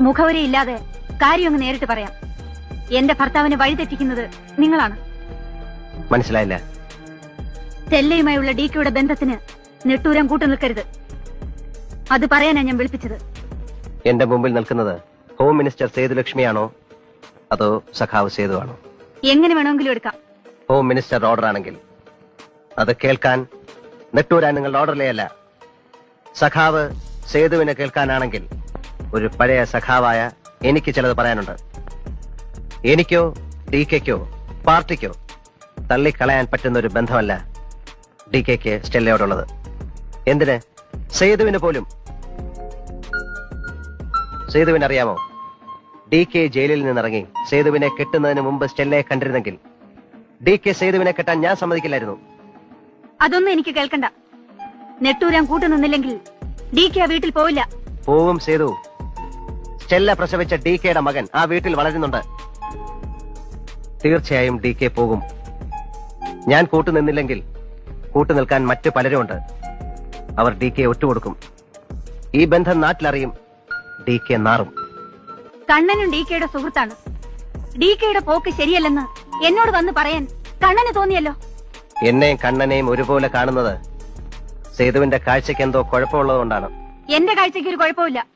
മുഖവരിയില്ലാതെ കാര്യം അങ്ങ് നേരിട്ട് പറയാം. എന്റെ ഭർത്താവിനെ വഴിതെറ്റിക്കുന്നത് നിങ്ങളാണ്. മനസ്സിലായില്ല. സ്റ്റെല്ലയുമായുള്ള ഡികെയുടെ ബന്ധത്തിന് നെട്ടൂരാൻ കൂട്ടു നിൽക്കരുത്. അത് പറയാനാ ഞാൻ വിളിപ്പിച്ചത്. എന്റെ മുമ്പിൽ നിൽക്കുന്നത് ഹോം മിനിസ്റ്റർ സേതുലക്ഷ്മിയാണോ അതോ സഖാവ് സേതു ആണോ? എങ്ങനെ വേണമെങ്കിലും എടുക്കാം. ഹോം മിനിസ്റ്റർ ഓർഡർ ആണെങ്കിൽ അത് കേൾക്കാൻ നെട്ടൂരാൻ നിങ്ങളുടെ ഓർഡറിലേ അല്ല. സഖാവ് സേതുവിനെ കേൾക്കാനാണെങ്കിൽ ഒരു പഴയ സഖാവായ എനിക്ക് ചിലത് പറയാനുണ്ട്. എനിക്കോ ഡികെക്കോ പാർട്ടിക്കോ തള്ളിക്കളയാൻ പറ്റുന്ന ഒരു ബന്ധമല്ല ഡികെക്ക് സ്റ്റെല്ലയോടുള്ളത്. എന്തിന്? സേതുവിന് പോലും. സേതുവിനറിയാമോ, ഡികെ ജയിലിൽ നിന്നിറങ്ങി സേതുവിനെ കെട്ടുന്നതിന് മുമ്പ് സ്റ്റെല്ലയെ കണ്ടിരുന്നെങ്കിൽ ഡികെ സേതുവിനെ കെട്ടാൻ ഞാൻ സമ്മതിക്കില്ലായിരുന്നു. അതൊന്നും എനിക്ക് കേൾക്കണ്ട. നെട്ടൂരാൻ കൂട്ടു നിന്നില്ലെങ്കിൽ ഡികെ ആ വീട്ടിൽ പോവില്ല. പോവും സേതു. സ്റ്റെല്ല പ്രസവിച്ച ഡികെയുടെ മകൻ ആ വീട്ടിൽ വളരുന്നുണ്ട്. തീർച്ചയായും ഡികെ പോകും. ഞാൻ കൂട്ടുനിന്നില്ലെങ്കിൽ കൂട്ടുനിൽക്കാൻ മറ്റു പലരുമുണ്ട്. അവർ ഡികെ ഒറ്റുകൊടുക്കും. ഈ ബന്ധം നാട്ടിലറിയും. ഡികെ നാറും. കണ്ണനും ഡികെയുടെ സുഹൃത്താണ്. ഡികെയുടെ പോക്ക് ശരിയല്ലെന്ന് എന്നോട് വന്ന് പറയാൻ കണ്ണന് തോന്നിയല്ലോ. എന്നെയും കണ്ണനെയും ഒരുപോലെ കാണുന്നത് സേതുവിന്റെ കാഴ്ചയ്ക്ക് എന്തോ കുഴപ്പമുള്ളതുകൊണ്ടാണ്. എന്റെ കാഴ്ചയ്ക്ക് ഒരു കുഴപ്പമില്ല.